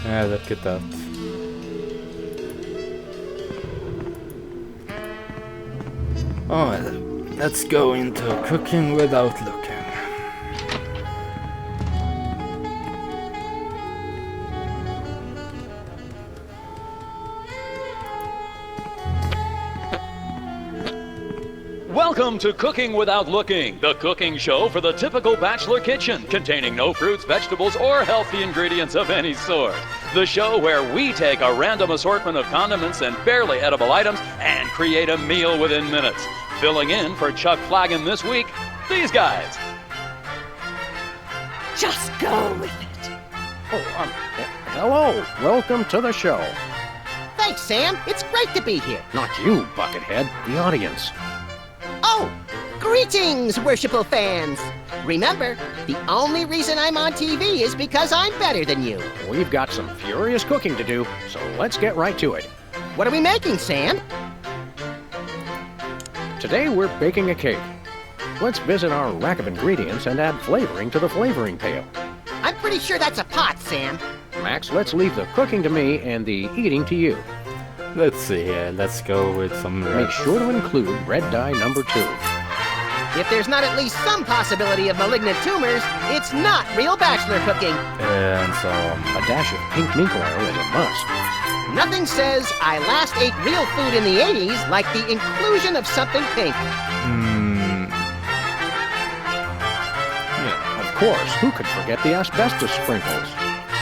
Yeah, look at that. Oh, let's go into cooking without looking. Welcome to Cooking Without Looking, the cooking show for the typical bachelor kitchen, containing no fruits, vegetables, or healthy ingredients of any sort. The show where we take a random assortment of condiments and barely edible items and create a meal within minutes. Filling in for Chuck Flagon this week, these guys. Just go with it. Oh, hello. Welcome to the show. Thanks, Sam. It's great to be here. Not you, Buckethead. The audience. Oh, greetings, worshipful fans. Remember, the only reason I'm on TV is because I'm better than you. We've got some furious cooking to do, so let's get right to it. What are we making, Sam? Today we're baking a cake. Let's visit our rack of ingredients and add flavoring to the flavoring pail. I'm pretty sure that's a pot, Sam. Max, let's leave the cooking to me and the eating to you. Let's see here, let's go with some red. Make sure to include red dye number 2. If there's not at least some possibility of malignant tumors, it's not real bachelor cooking. And some. A dash of pink mink oil is a must. Nothing says I last ate real food in the 80s like the inclusion of something pink. Yeah, of course, who could forget the asbestos sprinkles?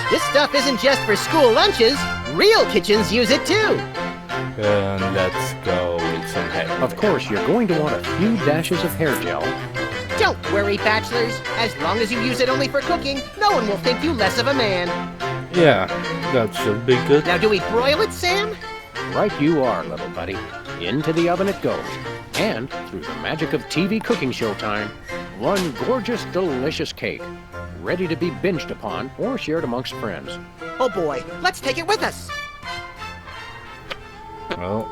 This stuff isn't just for school lunches. Real kitchens use it too. And let's go with some hair. Of course, you're going to want a few dashes of hair gel. Don't worry, bachelors. As long as you use it only for cooking, no one will think you less of a man. Yeah, that should be good. Now, do we broil it, Sam? Right you are, little buddy. Into the oven it goes. And, through the magic of TV cooking show time, one gorgeous, delicious cake. Ready to be binged upon or shared amongst friends. Oh boy, let's take it with us. Well.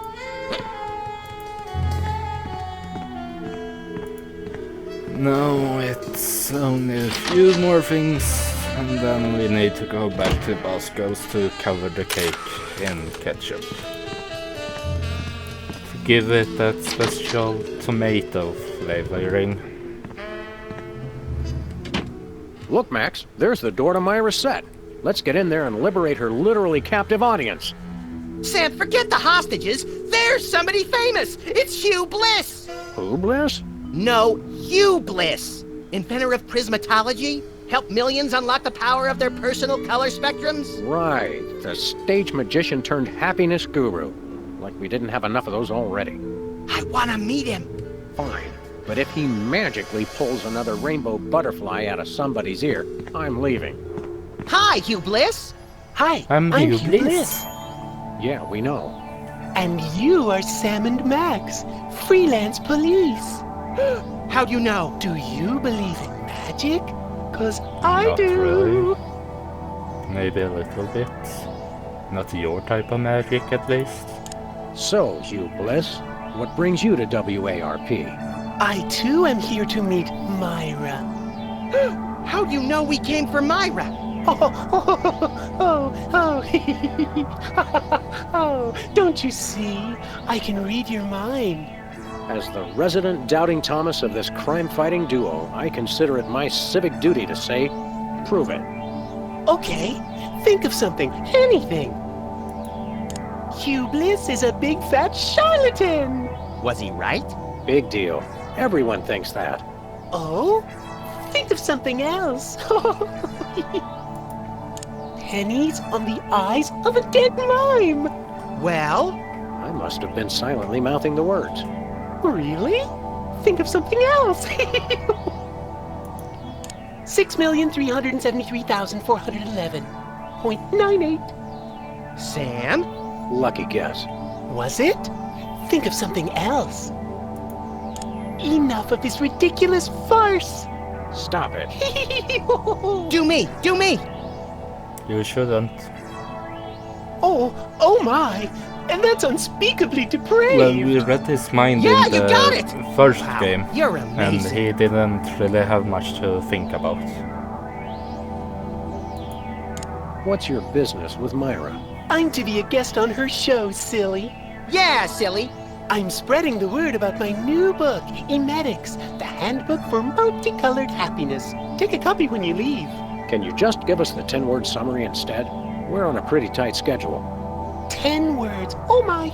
No, it's only a few more things, and then we need to go back to Bosco's to cover the cake in ketchup. To give it that special tomato flavoring. Look, Max, there's the door to Myra's set. Let's get in there and liberate her literally captive audience. Sam, forget the hostages. There's somebody famous. It's Hugh Bliss. Who, Bliss? No, Hugh Bliss. Inventor of prismatology. Helped millions unlock the power of their personal color spectrums. Right, the stage magician turned happiness guru. Like we didn't have enough of those already. I want to meet him. Fine, but if he magically pulls another rainbow butterfly out of somebody's ear, I'm leaving. Hi, Hugh Bliss. Hi, I'm Hugh Hugh Bliss. Bliss. Yeah, we know. And you are Sam and Max, freelance police. How'd you know? Do you believe in magic? 'Cause I Not do. really. Maybe a little bit. Not your type of magic, at least. So, Hugh Bliss, what brings you to WARP? I too am here to meet Myra. How'd you know we came for Myra? Oh, don't you see? I can read your mind. As the resident doubting Thomas of this crime-fighting duo, I consider it my civic duty to say, prove it. Okay, think of something, anything. Hugh Bliss is a big fat charlatan. Was he right? Big deal. Everyone thinks that. Oh? Think of something else. Pennies on the eyes of a dead mime. Well? I must have been silently mouthing the words. Really? Think of something else. 6,373,411.98. Sam? Lucky guess. Was it? Think of something else. Enough of this ridiculous farce. Stop it. Do me! Do me! You shouldn't. Oh my! And that's unspeakably depraved! Well, we read his mind Yeah, in you the got it! first Wow, game, you're and amazing. he didn't really have much to think about. What's your business with Myra? I'm to be a guest on her show, silly. Yeah, silly. I'm spreading the word about my new book, Emetics, the handbook for multicolored happiness. Take a copy when you leave. Can you just give us the 10-word summary instead? We're on a pretty tight schedule. 10 words. Oh my!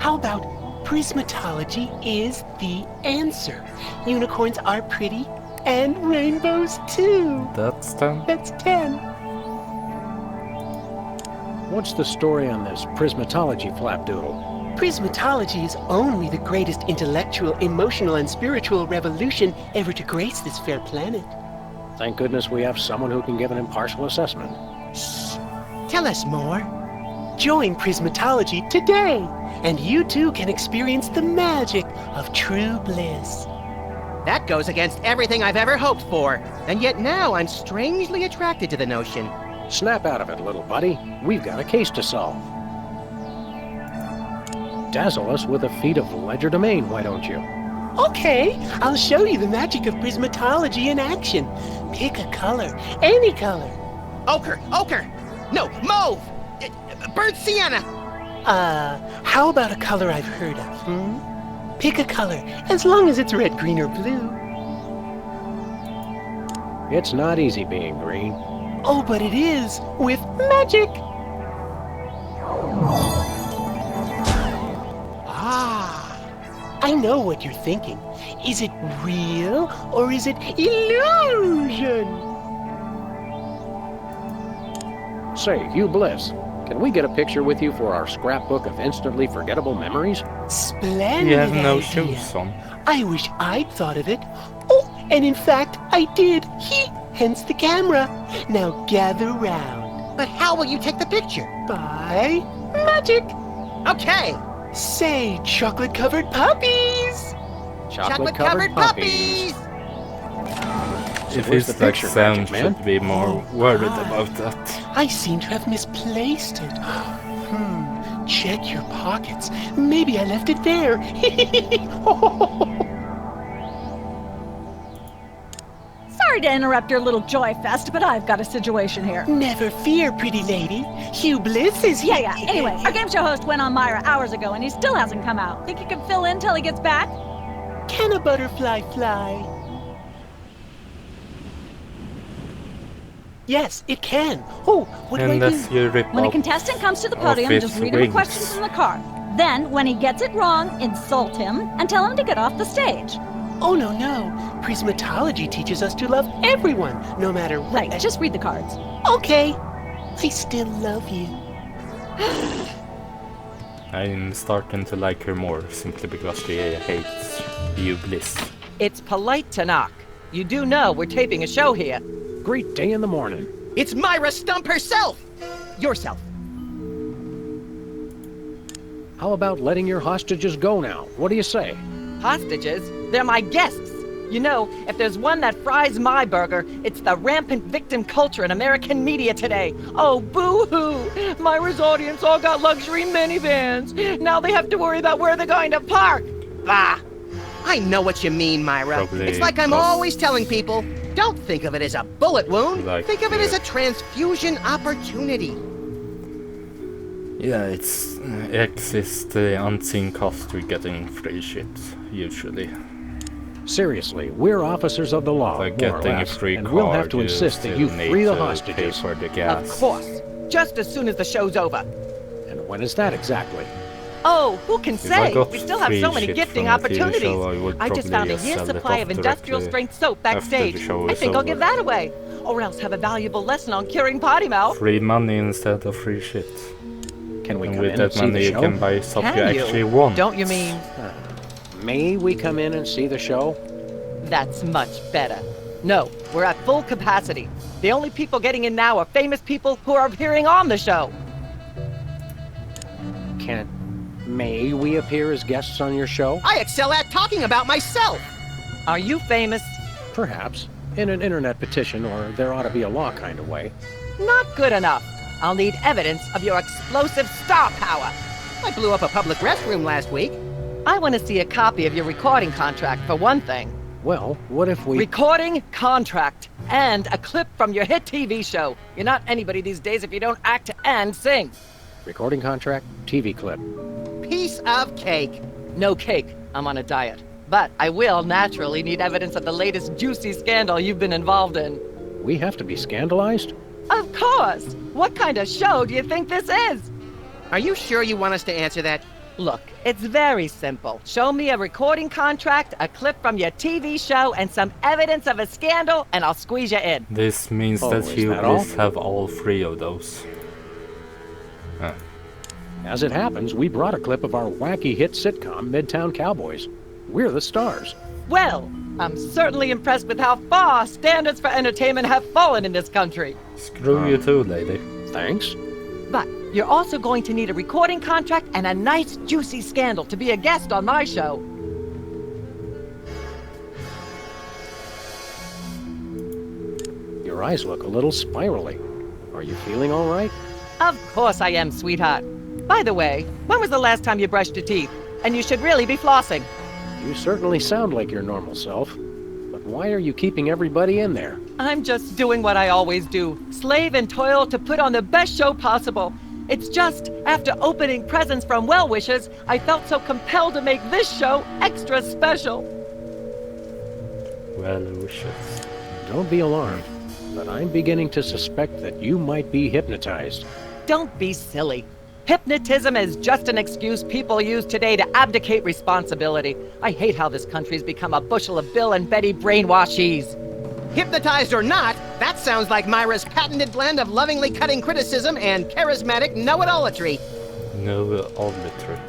How about prismatology is the answer? Unicorns are pretty, and rainbows too. That's 10. That's 10. What's the story on this prismatology flapdoodle? Prismatology is only the greatest intellectual, emotional, and spiritual revolution ever to grace this fair planet. Thank goodness we have someone who can give an impartial assessment. Shh. Tell us more. Join Prismatology today, and you too can experience the magic of true bliss. That goes against everything I've ever hoped for. And yet now I'm strangely attracted to the notion. Snap out of it, little buddy. We've got a case to solve. Dazzle us with a feat of legerdemain, why don't you? Okay, I'll show you the magic of prismatology in action. Pick a color, any color. Ochre! Ochre! No, mauve! Burnt sienna! How about a color I've heard of, Pick a color, as long as it's red, green, or blue. It's not easy being green. Oh, but it is, with magic! I know what you're thinking. Is it real or is it illusion? Say, Hugh Bliss, can we get a picture with you for our scrapbook of instantly forgettable memories? Splendid You have no idea. shoes on. I wish I'd thought of it. Oh, and in fact, I did. Hence the camera. Now gather round. But how will you take the picture? By magic. Okay! Say, chocolate-covered puppies. Chocolate-covered puppies! If where's he's the like picture, Sam Magic Man? should be more worried about that. I seem to have misplaced it. Check your pockets. Maybe I left it there. Sorry to interrupt your little joy fest, but I've got a situation here. Never fear, pretty lady. Hugh Bliss is here. Yeah. Anyway, our game show host went on Myra hours ago, and he still hasn't come out. Think you can fill in till he gets back? Can a butterfly fly? Yes, it can. Oh, what do I Unless do? you rip When a off contestant comes to the of podium, its just read him a wings. question from the card. Then, when he gets it wrong, insult him and tell him to get off the stage. Oh, no. Prismatology teaches us to love everyone, no matter what. Right, just read the cards. Okay. I still love you. I'm starting to like her more, simply because she hates Hugh Bliss. It's polite to knock. You do know we're taping a show here. Great day in the morning. It's Myra Stump herself! Yourself. How about letting your hostages go now? What do you say? Hostages? They're my guests. You know, if there's one that fries my burger, it's the rampant victim culture in American media today. Oh, boo-hoo! Myra's audience all got luxury minivans. Now they have to worry about where they're going to park. Bah! I know what you mean, Myra. Probably It's like I'm cost- always telling people, don't think of it as a bullet wound. Like, Think of it as a transfusion opportunity. Yeah, X is the unseen cost to getting free shit, usually. Seriously, we're officers of the law, By more or getting a less, free and card, we'll have to you insist that still you need free the to pay hostages. for the Of gas. course. Just as soon as the show's over. And when is that exactly? Oh, who can If I say? got We still have free so many shit gifting from a TV opportunities. show, I would I just probably found a just year's sell it supply off of industrial directly strength soap after backstage. the show I is think I'll give over. that away. Or else have a valuable lesson on curing potty mouth. Free money instead of free shit. Can we And come with in and that see money the you show? can buy stuff you Can actually you? want. Don't you mean? May we come in and see the show? That's much better. No, we're at full capacity. The only people getting in now are famous people who are appearing on the show. May we appear as guests on your show? I excel at talking about myself. Are you famous? Perhaps. In an internet petition, or there ought to be a law kind of way. Not good enough. I'll need evidence of your explosive star power. I blew up a public restroom last week. I want to see a copy of your recording contract, for one thing. Well, what if we... Recording contract and a clip from your hit TV show. You're not anybody these days if you don't act and sing. Recording contract, TV clip. Piece of cake. No cake. I'm on a diet. But I will naturally need evidence of the latest juicy scandal you've been involved in. We have to be scandalized? Of course! What kind of show do you think this is? Are you sure you want us to answer that? Look, it's very simple. Show me a recording contract, a clip from your TV show, and some evidence of a scandal, and I'll squeeze you in. This means Oh, that is Hugh that all? Bliss have all 3 of those. As it happens, we brought a clip of our wacky hit sitcom, Midtown Cowboys. We're the stars. Well, I'm certainly impressed with how far standards for entertainment have fallen in this country. Screw you too, lady. Thanks. But you're also going to need a recording contract and a nice juicy scandal to be a guest on my show. Your eyes look a little spirally. Are you feeling all right? Of course I am, sweetheart. By the way, when was the last time you brushed your teeth? And you should really be flossing. You certainly sound like your normal self. But why are you keeping everybody in there? I'm just doing what I always do. Slave and toil to put on the best show possible. It's just, after opening presents from well-wishers, I felt so compelled to make this show extra special. Well wishes. Don't be alarmed, but I'm beginning to suspect that you might be hypnotized. Don't be silly. Hypnotism is just an excuse people use today to abdicate responsibility. I hate how this country's become a bushel of Bill and Betty brainwashies. Hypnotized or not, that sounds like Myra's patented blend of lovingly cutting criticism and charismatic know-it-allatry. No arbitrary.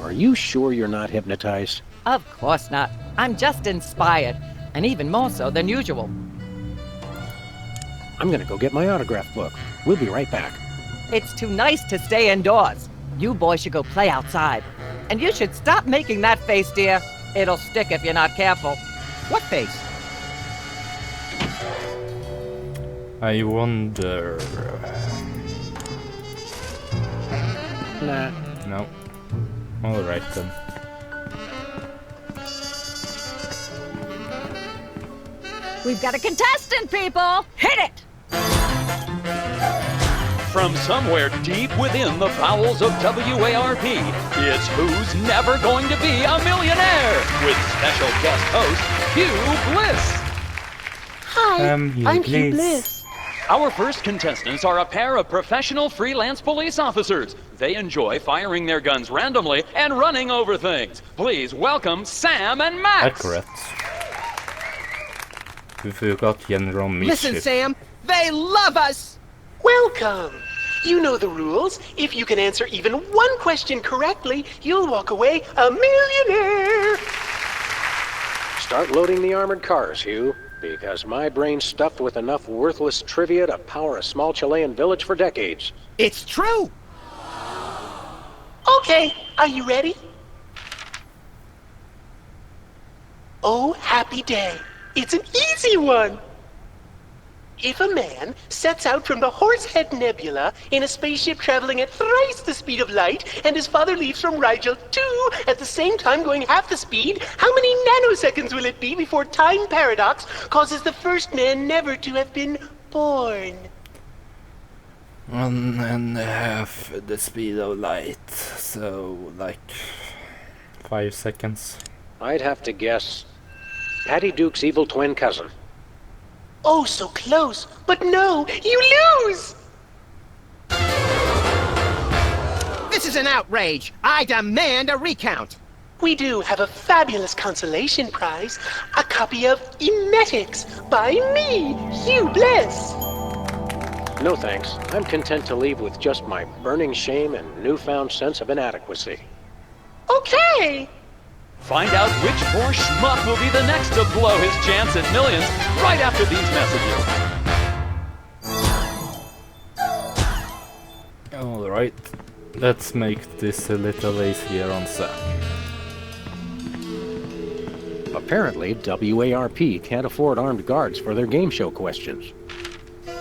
Are you sure you're not hypnotized? Of course not. I'm just inspired, and even more so than usual. I'm gonna go get my autograph book. We'll be right back. It's too nice to stay indoors. You boys should go play outside. And you should stop making that face, dear. It'll stick if you're not careful. What face? I wonder... Nah. No. Alright then. We've got a contestant, people! Hit it! From somewhere deep within the bowels of WARP, it's Who's Never Going to Be a Millionaire? With special guest host, Hugh Bliss. Hi, I'm Hugh Bliss. Bliss. Our first contestants are a pair of professional freelance police officers. They enjoy firing their guns randomly and running over things. Please welcome Sam and Max. Accurate. We forgot General Listen, Mischief. Sam, they love us! Welcome. You know the rules. If you can answer even one question correctly, you'll walk away a millionaire. Start loading the armored cars, Hugh, because my brain's stuffed with enough worthless trivia to power a small Chilean village for decades. It's true! Okay, are you ready? Oh, happy day. It's an easy one. If a man sets out from the Horsehead Nebula in a spaceship traveling at thrice the speed of light, and his father leaves from Rigel too at the same time going half the speed, how many nanoseconds will it be before time paradox causes the first man never to have been born? 1.5 the speed of light, so like 5 seconds. I'd have to guess Patty Duke's evil twin cousin. Oh, so close, but no, you lose! This is an outrage! I demand a recount! We do have a fabulous consolation prize, a copy of Emetics by me, Hugh Bliss. No thanks. I'm content to leave with just my burning shame and newfound sense of inadequacy. Okay. Find out which poor schmuck will be the next to blow his chance at millions right after these messages. Alright, let's make this a little easier on Sam. Apparently, WARP can't afford armed guards for their game show questions.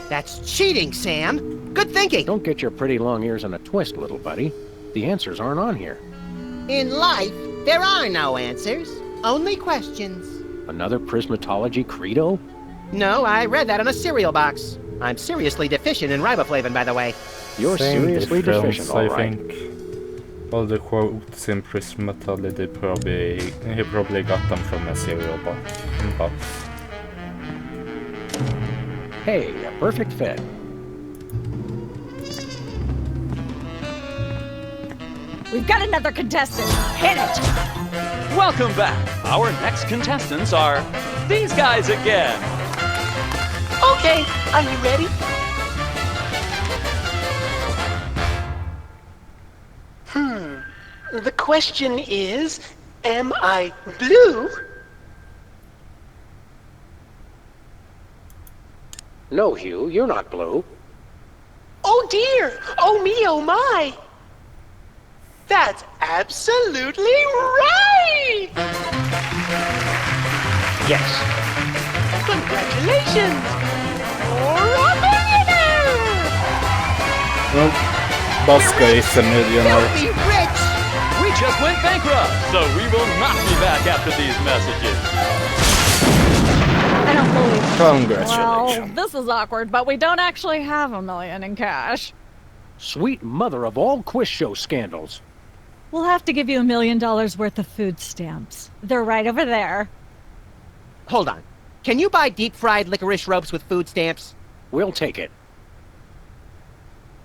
That's cheating, Sam! Good thinking! Don't get your pretty long ears in a twist, little buddy. The answers aren't on here. In life, there are no answers, only questions. Another prismatology credo? No, I read that on a cereal box. I'm seriously deficient in riboflavin, by the way. You're Same seriously difference, deficient, all I right. think. All the quotes in Prismatology he probably got them from a cereal box. Hey, a perfect fit. We've got another contestant. Hit it! Welcome back. Our next contestants are these guys again. Okay, are you ready? The question is, am I blue? No, Hugh, you're not blue. Oh dear! Oh me, oh my! That's absolutely right! Yes. Congratulations! You're a millionaire! Well, Bosco is a millionaire. Filthy rich! We just went bankrupt, so we will not be back after these messages. I don't believe it. Congratulations. Well, this is awkward, but we don't actually have $1 million in cash. Sweet mother of all quiz show scandals. We'll have to give you $1 million worth of food stamps. They're right over there. Hold on. Can you buy deep-fried licorice ropes with food stamps? We'll take it.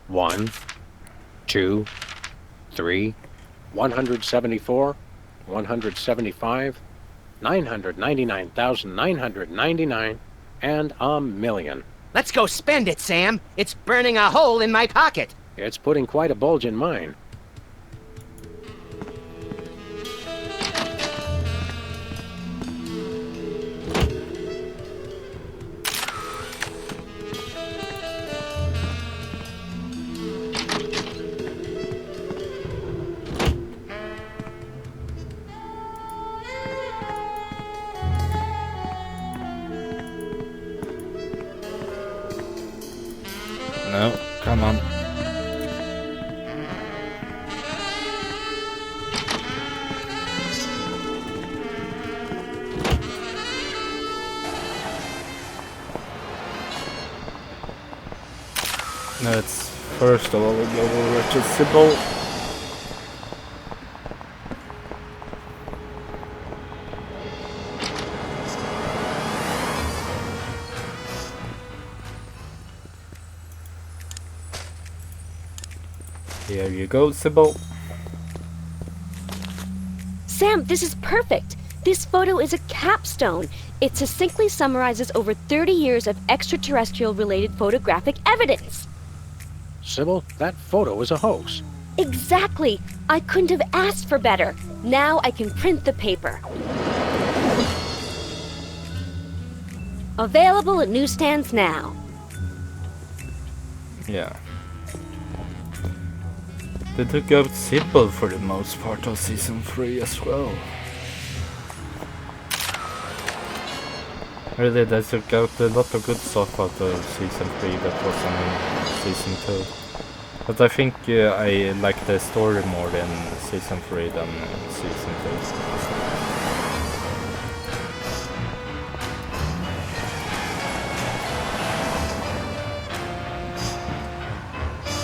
1, 2, 3, 174, 175, 999,999, and $1 million. Let's go spend it, Sam. It's burning a hole in my pocket. It's putting quite a bulge in mine. No, come on. Let's first of all go over to Sybil. Here you go, Sybil. Sam, this is perfect. This photo is a capstone. It succinctly summarizes over 30 years of extraterrestrial-related photographic evidence. Sybil, that photo is a hoax. Exactly. I couldn't have asked for better. Now I can print the paper. Available at newsstands now. Yeah. They took out Sybil for the most part of season 3 as well. Really, they took out a lot of good stuff out of season 3 that wasn't in season 2. But I think I like the story more in season 3 than in season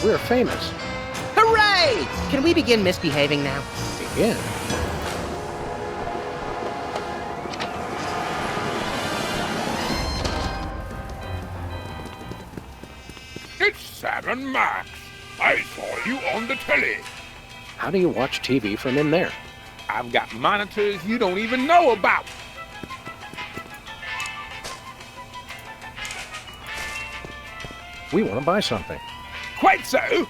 2. We're famous. Hooray! Can we begin misbehaving now? Begin. It's Sam and Max. I saw you on the telly. How do you watch TV from in there? I've got monitors you don't even know about. We want to buy something. Quite so.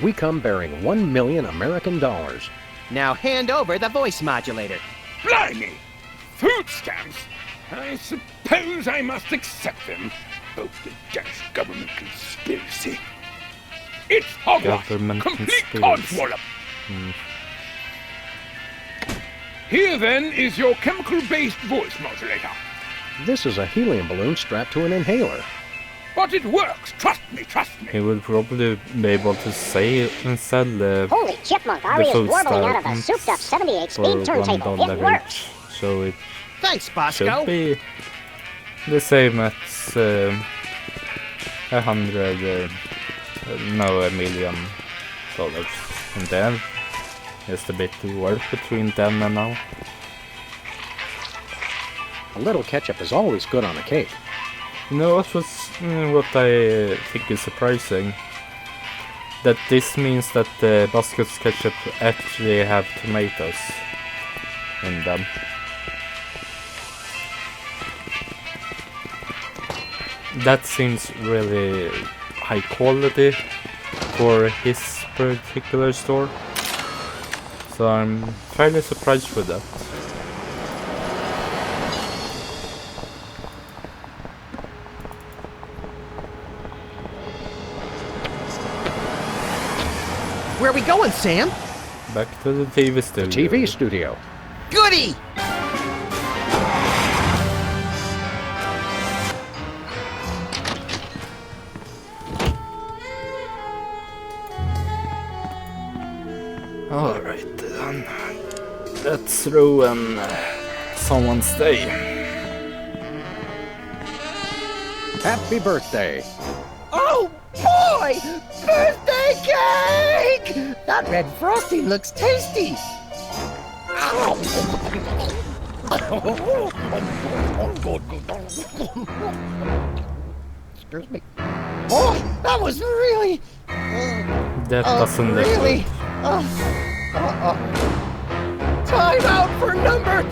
We come bearing 1 million American dollars. Now hand over the voice modulator. Blimey! Food stamps? I suppose I must accept them. Both the Dutch government conspiracy. It's hogwash! Government Complete conspiracy. codswallop! Here then is your chemical-based voice modulator. This is a helium balloon strapped to an inhaler. But it works, trust me, trust me. He would probably be able to say and sell Holy chipmunk, the Ari is food warbling out of a stamps souped-up 78 for speed turntable. $1 It works. each. so it Thanks, Bosco. should be the same as $100, no, $1 million. And then just a bit to work between then and now. A little ketchup is always good on a cake. You know what I think is surprising? That this means that the Bosco's ketchup actually have tomatoes in them. That seems really high quality for his particular store. So I'm fairly surprised with that. Where are we going, Sam? Back to the TV studio. TV studio. Goody! Alright then. Let's ruin someone's day. Happy birthday. Oh boy! Birthday cake! That red frosting looks tasty. Excuse me. Oh, that was really. That doesn't look really. good. Time out for number 2.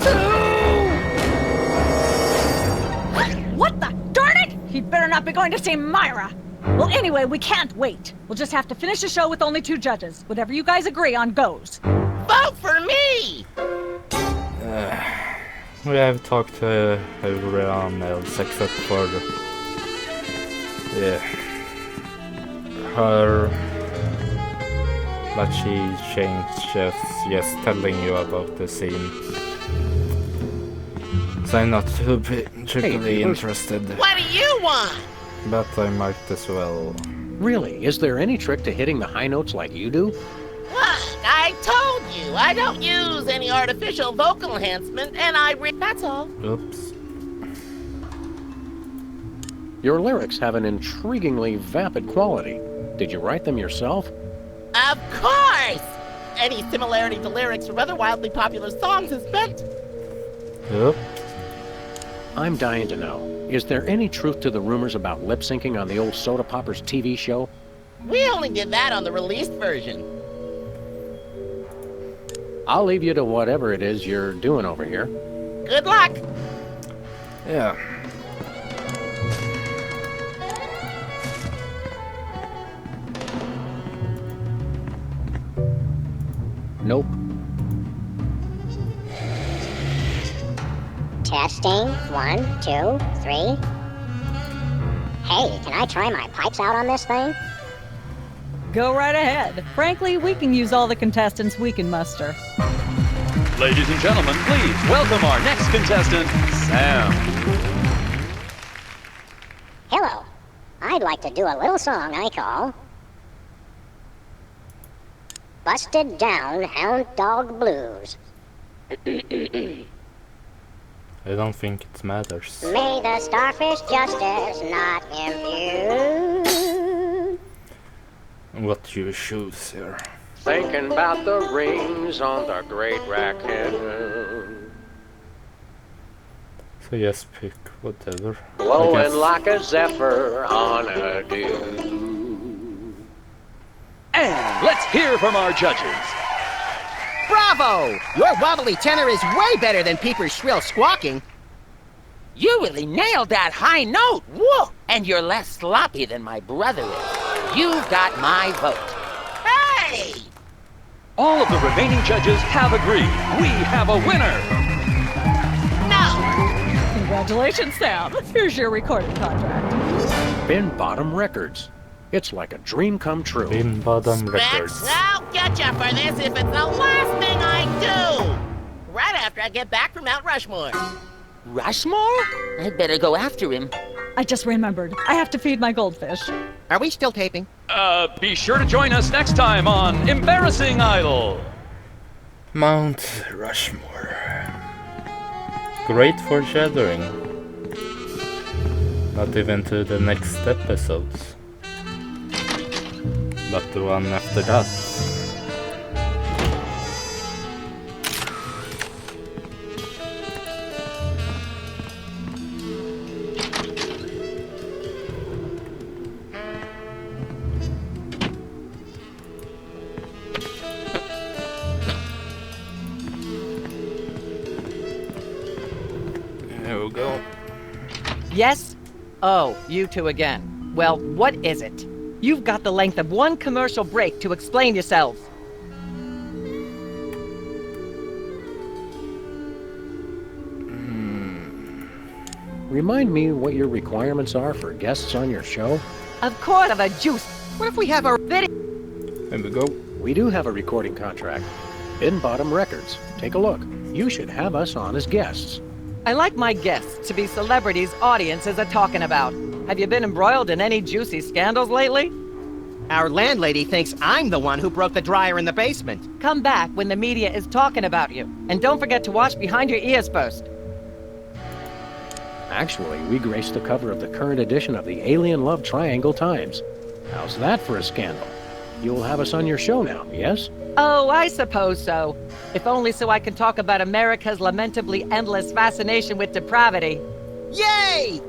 What the? Darn it! He'd better not be going to see Myra. Well, anyway, we can't wait. We'll just have to finish the show with only 2 judges. Whatever you guys agree on goes. Vote for me! We have talked to everyone else except for her. But she changed just telling you about the scene. So I'm not too particularly interested. What do you want? But I might as well. Really, is there any trick to hitting the high notes like you do? Look, I told you, I don't use any artificial vocal enhancement, and that's all. Oops. Your lyrics have an intriguingly vapid quality. Did you write them yourself? Of course! Any similarity to lyrics from other wildly popular songs is meant. Yep. I'm dying to know. Is there any truth to the rumors about lip syncing on the old Soda Poppers TV show? We only did that on the released version. I'll leave you to whatever it is you're doing over here. Good luck! Yeah. Nope. Testing. 1, 2, 3. Hey, can I try my pipes out on this thing? Go right ahead. Frankly, we can use all the contestants we can muster. Ladies and gentlemen, please welcome our next contestant, Sam. Hello. I'd like to do a little song I call Busted Down Hound Dog Blues. I don't think it matters. May the starfish justice not impute. What you choose here. Thinking about the rings on the great raccoon. So just pick whatever. I Blowing guess. like a zephyr on a dune. And let's hear from our judges. Bravo! Your wobbly tenor is way better than Peeper's shrill squawking. You really nailed that high note. Whoa! And you're less sloppy than my brother is. You've got my vote. Hey! All of the remaining judges have agreed. We have a winner. No! Congratulations, Sam. Here's your recording contract. Bin Bottom Records. It's like a dream come true. Bin Bottom Records. Specs, I'll get you for this if it's the last thing I do! Right after I get back from Mount Rushmore. Rushmore? I'd better go after him. I just remembered. I have to feed my goldfish. Are we still taping? Be sure to join us next time on Embarrassing Idol. Mount Rushmore. great foreshadowing. Not even to the next episodes, but the one after that. There we go. Yes? Oh, you two again. Well, what is it? You've got the length of one commercial break to explain yourselves. Remind me what your requirements are for guests on your show? Of course, of a juice. What if we have our Video. There we go. We do have a recording contract. Bin Bottom Records. Take a look. You should have us on as guests. I like my guests to be celebrities audiences are talking about. Have you been embroiled in any juicy scandals lately? Our landlady thinks I'm the one who broke the dryer in the basement. Come back when the media is talking about you. And don't forget to wash behind your ears first. Actually, we graced the cover of the current edition of the Alien Love Triangle Times. How's that for a scandal? You'll have us on your show now, yes? Oh, I suppose so. If only so I can talk about America's lamentably endless fascination with depravity. Yay!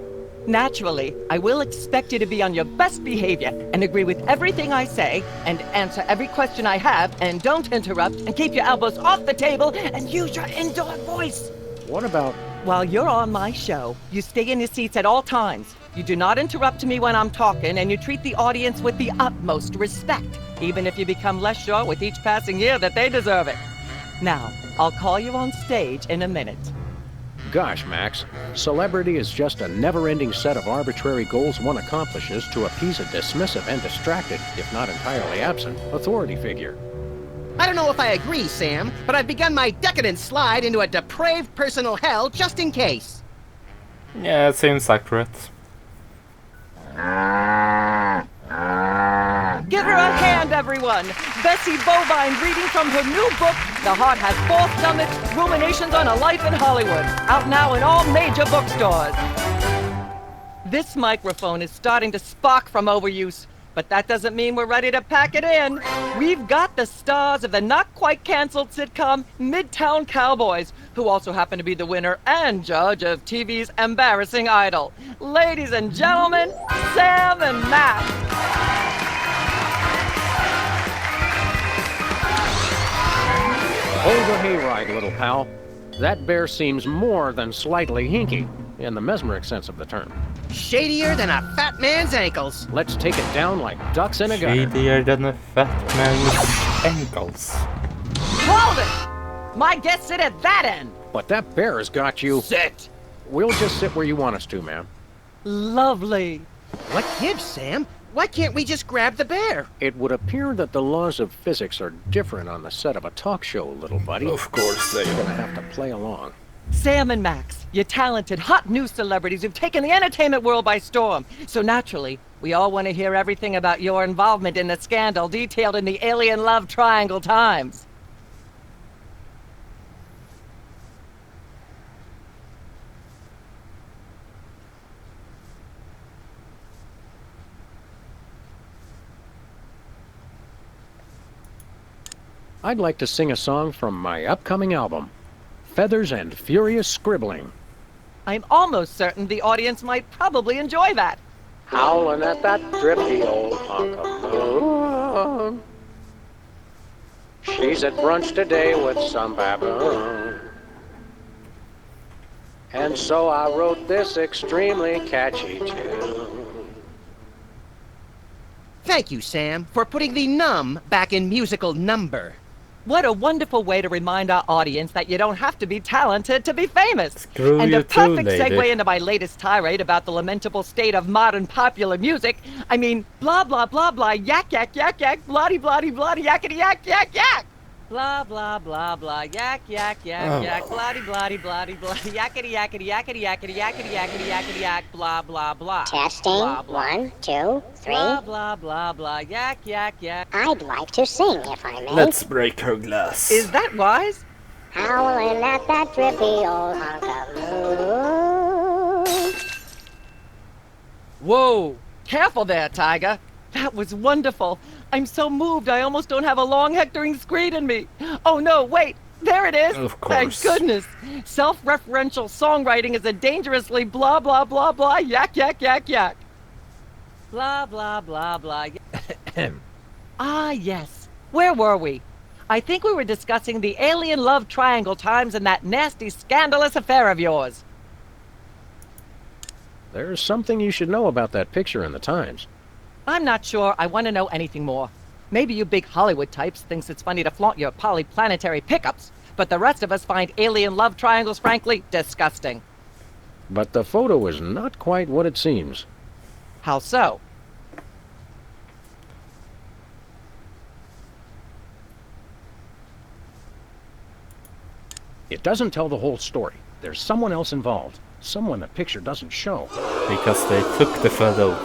Naturally, I will expect you to be on your best behavior and agree with everything I say and answer every question I have and don't interrupt and keep your elbows off the table and use your indoor voice. What about... While you're on my show, you stay in your seats at all times. You do not interrupt me when I'm talking, and you treat the audience with the utmost respect, even if you become less sure with each passing year that they deserve it. Now, I'll call you on stage in a minute. Gosh, Max, celebrity is just a never-ending set of arbitrary goals one accomplishes to appease a dismissive and distracted, if not entirely absent, authority figure. I don't know if I agree, Sam, but I've begun my decadent slide into a depraved personal hell just in case. Yeah, it seems accurate. Give her a hand, everyone! Bessie Bovine reading from her new book, The Heart Has Four Stomachs, Ruminations on a Life in Hollywood. Out now in all major bookstores. This microphone is starting to spark from overuse, but that doesn't mean we're ready to pack it in. We've got the stars of the not-quite-canceled sitcom Midtown Cowboys, who also happen to be the winner and judge of TV's Embarrassing Idol. Ladies and gentlemen, Sam and Matt. Hold the hayride, little pal. That bear seems more than slightly hinky, in the mesmeric sense of the term. Shadier than a fat man's ankles. Let's take it down like ducks in a gutter. Shadier than a fat man's ankles. Hold it! My guests sit at that end. But that bear has got you... Sit. We'll just sit where you want us to, ma'am. Lovely. What gives, Sam? Why can't we just grab the bear? It would appear that the laws of physics are different on the set of a talk show, little buddy. Of course they You're are. gonna have to play along. Sam and Max, you're talented, hot news celebrities who've taken the entertainment world by storm. So naturally, we all want to hear everything about your involvement in the scandal detailed in the Alien Love Triangle Times. I'd like to sing a song from my upcoming album, Feathers and Furious Scribbling. I'm almost certain the audience might probably enjoy that. Howling at that drippy old hunk of moon. She's at brunch today with some baboon. And so I wrote this extremely catchy tune. Thank you, Sam, for putting the num back in musical number. What a wonderful way to remind our audience that you don't have to be talented to be famous. Screw and you a perfect too, lady. segue into my latest tirade about the lamentable state of modern popular music. I mean, blah, blah, blah, blah, yak, yak, yak, yak, bloody, bloody, bloody, yakety, yak, yak, yak. Blah, blah, blah, blah, yak, yak, yak, yak, bloody, bloody, bloody, bloody, yakety, yakety, yakety, yakety, yakety, yakety, yakety, yak, blah, blah, blah. Testing. Blah, blah. 1, 2, 3. Blah, blah, blah, blah, yak, yak, yak. I'd like to sing, if I may. Let's break her glass. Is that wise? howling at that drippy old hunk of moon. Whoa! Careful there, Tiger. That was wonderful. I'm so moved I almost don't have a long hectoring screed in me. Oh no, wait! There it is! Of course. Thank goodness! Self-referential songwriting is a dangerously blah blah blah blah yak yak yak yak. Blah blah blah blah. Ah yes. Where were we? I think we were discussing the alien love triangle times and that nasty scandalous affair of yours. There's something you should know about that picture in the Times. I'm not sure I want to know anything more. Maybe you big Hollywood types thinks it's funny to flaunt your polyplanetary pickups, but the rest of us find alien love triangles frankly disgusting. But the photo is not quite what it seems. How so? It doesn't tell the whole story. There's someone else involved. Someone the picture doesn't show. Because they took the photo.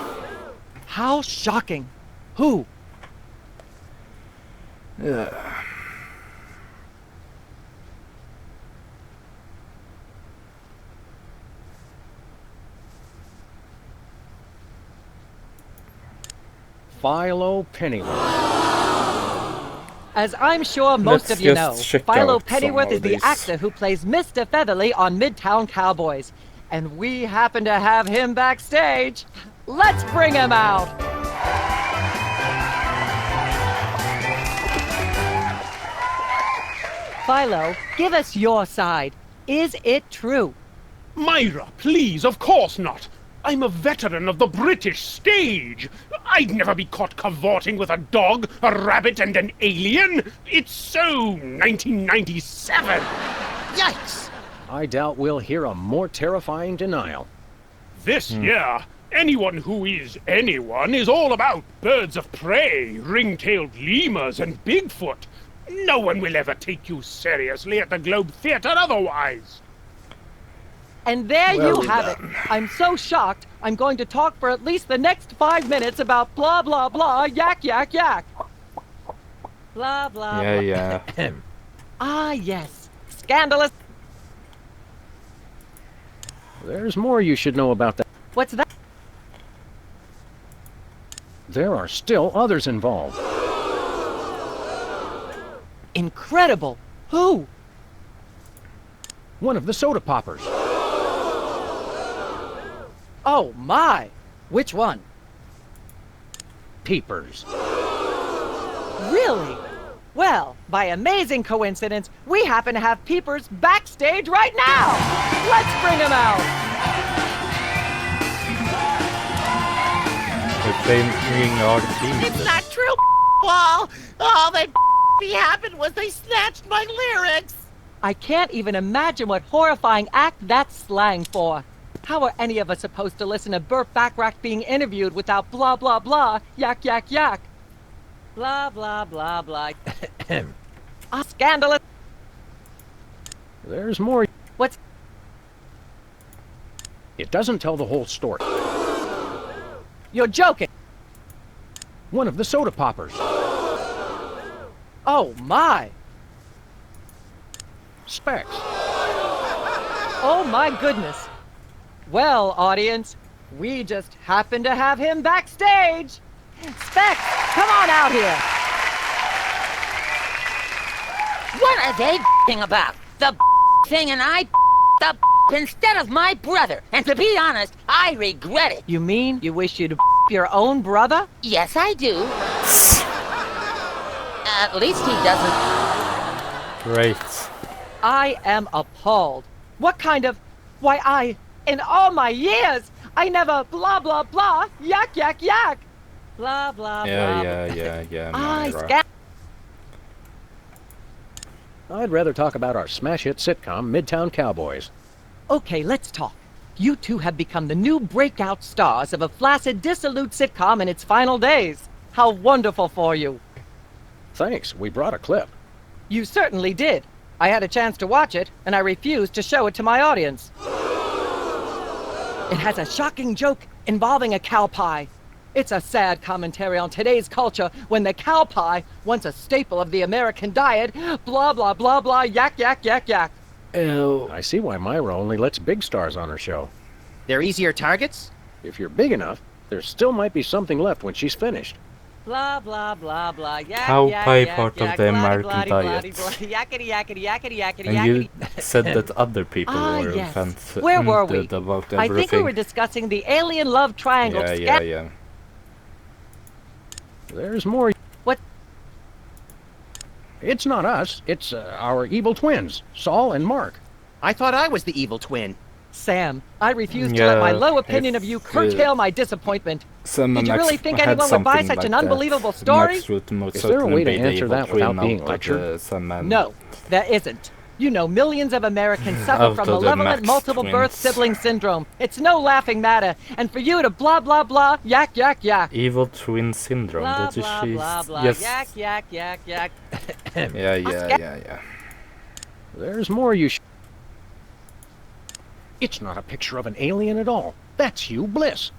How shocking. Who? Philo Pennyworth. As I'm sure most Let's of you know, just check Philo out Pennyworth some is of the these. actor who plays Mr. Featherly on Midtown Cowboys. And we happen to have him backstage. Let's bring him out! Philo, give us your side. Is it true? Myra, please, of course not. I'm a veteran of the British stage. I'd never be caught cavorting with a dog, a rabbit, and an alien. It's so 1997. Yikes! I doubt we'll hear a more terrifying denial. This year, anyone who is anyone is all about birds of prey, ring-tailed lemurs, and Bigfoot. No one will ever take you seriously at the Globe Theatre otherwise. And there Well you have done. it. I'm so shocked, I'm going to talk for at least the next 5 minutes about blah blah blah yak yak yak. Blah blah blah. Yeah. Ah yes. Scandalous. There's more you should know about that. What's that? There are still others involved. Incredible. Who? One of the soda poppers. Oh my. Which one? Peepers. Really? Well, by amazing coincidence, we happen to have Peepers backstage right now! Let's bring him out! They're playing our team. It's not true, Wall. All that happened was they snatched my lyrics. I can't even imagine what horrifying act that's slang for. How are any of us supposed to listen to Burt Bacharach being interviewed without blah blah blah, yak yak yak? Blah blah blah blah. Scandalous. There's more. What's... It doesn't tell the whole story. You're joking. One of the soda poppers. Oh my. Specs. Oh my goodness. Well, audience, we just happen to have him backstage. Specs, come on out here. What are they about? The thing and I the instead of my brother. And to be honest, I regret it. You mean you wish you'd your own brother? Yes, I do. At least he doesn't. Great. I am appalled. What kind of... Why, in all my years, I never blah blah blah, yak yak yak. Blah blah blah. Yeah, Myra. I'd rather talk about our smash hit sitcom, Midtown Cowboys. Okay, let's talk. You two have become the new breakout stars of a flaccid, dissolute sitcom in its final days. How wonderful for you. Thanks, we brought a clip. You certainly did. I had a chance to watch it, and I refused to show it to my audience. It has a shocking joke involving a cow pie. It's a sad commentary on today's culture when the cow pie, once a staple of the American diet, blah, blah, blah, blah, yak, yak, yak, yak. Ew. I see why Myra only lets big stars on her show. They're easier targets? If you're big enough, there still might be something left when she's finished. Blah, blah, blah, blah, yak, Cow yak, pie yak, part of yak, the blah, American blah, blah, diet. blah, yakety, yakety, yakety, yakety, And you yakety. said that other people were yes. offended Where were we? about I everything. think we were discussing the alien love triangle. Yeah. There's more. What? It's not us. It's our evil twins, Saul and Mark. I thought I was the evil twin. Sam, I refuse to let my low opinion of you curtail my disappointment. Did you really think anyone would buy such an unbelievable story? Is there a way to answer that without being lectured? No, there isn't. You know, millions of Americans suffer from malevolent multiple birth sibling syndrome. It's no laughing matter. And for you to blah, blah, blah, yak, yak, yak. Evil twin syndrome. Blah, That is blah, she. blah, blah, Yes. yak, yak, yak, yak. Yeah. There's more you It's not a picture of an alien at all. That's Hugh Bliss.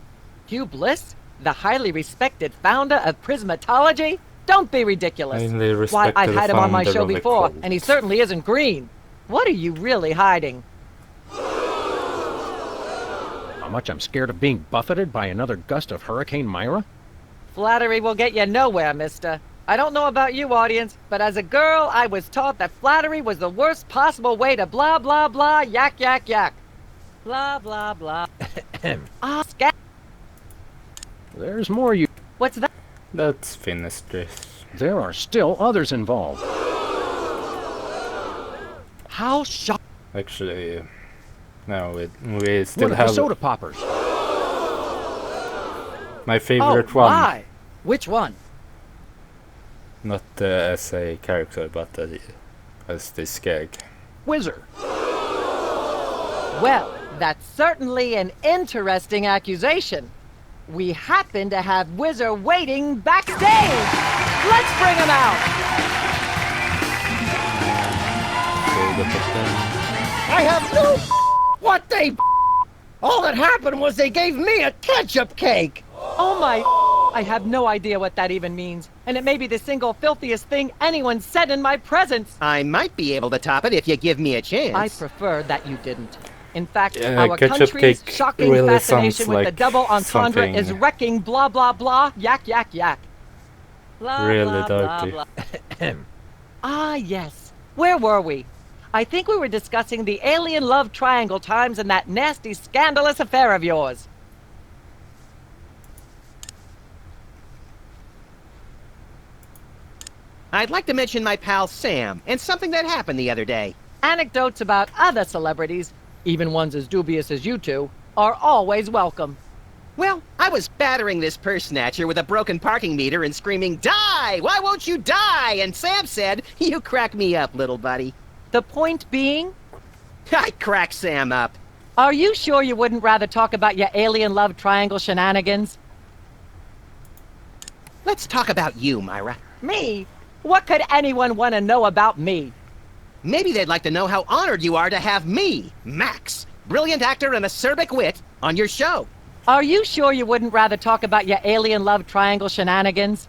Hugh Bliss? The highly respected founder of prismatology? Don't be ridiculous. Why, I've had him on my show before, and he certainly isn't green. What are you really hiding? How much I'm scared of being buffeted by another gust of Hurricane Myra? Flattery will get you nowhere, mister. I don't know about you, audience, but as a girl, I was taught that flattery was the worst possible way to blah, blah, blah, yak, yak, yak. Blah, blah, blah. There's more you... What's that? Let's finish this. There are still others involved. How shocking. Actually, no, we still What are have the soda poppers? my favorite one. Why? Which one? Not as a character, but as this gag. Whizzer. Well, that's certainly an interesting accusation. We happen to have Whizzer waiting backstage. Let's bring him out. I have no what they all that happened was they gave me a ketchup cake. Oh my, I have no idea what that even means. And it may be the single filthiest thing anyone said in my presence. I might be able to top it if you give me a chance. I prefer that you didn't. In fact, Yeah, our ketchup country's cake shocking really fascination sounds with the like double entendre something is wrecking blah, blah, blah, yak, yak, yak. Blah, really blah, dirty. blah, blah. Ah, yes. Where were we? I think we were discussing the alien love triangle times and that nasty, scandalous affair of yours. I'd like to mention my pal Sam and something that happened the other day. Anecdotes about other celebrities, even ones as dubious as you two, are always welcome. Well, I was battering this purse snatcher with a broken parking meter and screaming, "Die! Why won't you die?" And Sam said, "You crack me up, little buddy." The point being? I cracked Sam up. Are you sure you wouldn't rather talk about your alien love triangle shenanigans? Let's talk about you, Myra. Me? What could anyone want to know about me? Maybe they'd like to know how honored you are to have me, Max, brilliant actor and acerbic wit, on your show. Are you sure you wouldn't rather talk about your alien love triangle shenanigans?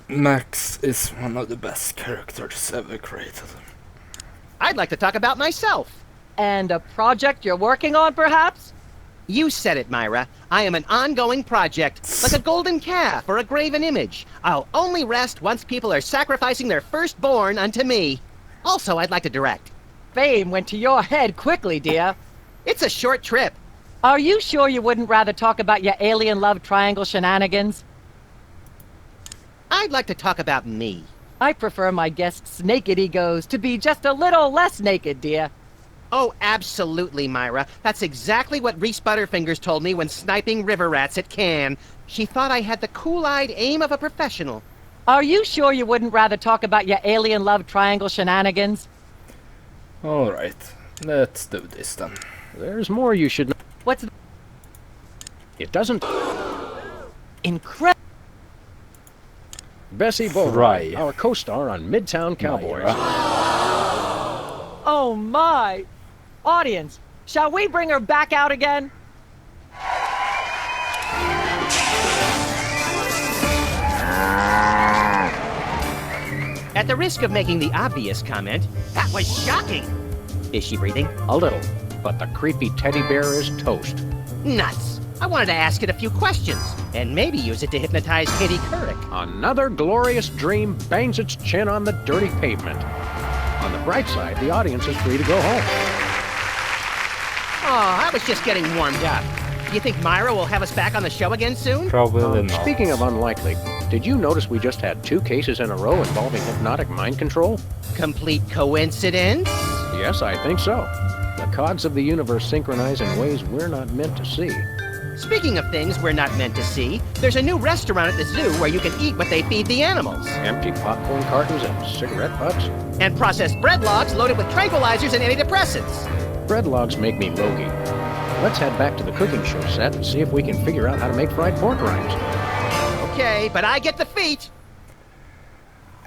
Max is one of the best characters ever created. I'd like to talk about myself. And a project you're working on, perhaps? You said it, Myra. I am an ongoing project, like a golden calf or a graven image. I'll only rest once people are sacrificing their firstborn unto me. Also, I'd like to direct. Fame went to your head quickly, dear. It's a short trip. Are you sure you wouldn't rather talk about your alien love triangle shenanigans? I'd like to talk about me. I prefer my guests' naked egos to be just a little less naked, dear. Oh, absolutely, Myra. That's exactly what Reese Butterfingers told me when sniping river rats at Cannes. She thought I had the cool-eyed aim of a professional. Are you sure you wouldn't rather talk about your alien love triangle shenanigans? Alright, let's do this then. There's more you should know. What's... It doesn't... Incredible. Bessie Bovary, our co-star on Midtown Cowboys. Oh my! Audience, shall we bring her back out again? At the risk of making the obvious comment, that was shocking. Is she breathing? A little, but the creepy teddy bear is toast. Nuts. I wanted to ask it a few questions, and maybe use it to hypnotize Katie Couric. Another glorious dream bangs its chin on the dirty pavement. On the bright side, the audience is free to go home. Oh, I was just getting warmed up. Do you think Myra will have us back on the show again soon? Probably not. Speaking of unlikely, did you notice we just had 2 cases in a row involving hypnotic mind control? Complete coincidence? Yes, I think so. The cogs of the universe synchronize in ways we're not meant to see. Speaking of things we're not meant to see, there's a new restaurant at the zoo where you can eat what they feed the animals. Empty popcorn cartons and cigarette butts? And processed bread logs loaded with tranquilizers and antidepressants. Bread logs make me logy. Let's head back to the cooking show set and see if we can figure out how to make fried pork rinds. Okay, but I get the feet.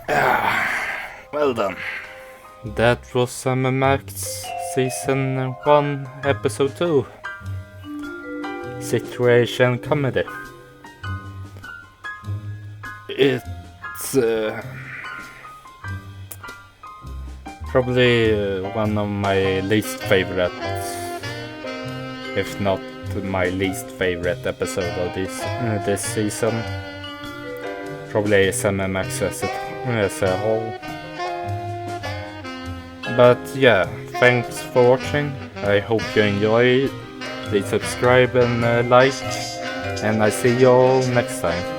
Well done. That was Summer Max Season 1, Episode 2. Situation comedy. It's probably one of my least favorite, if not my least favorite episode of this season. Probably Summer Max as a whole. But yeah, thanks for watching. I hope you enjoy it. Please subscribe and like, and I see you all next time.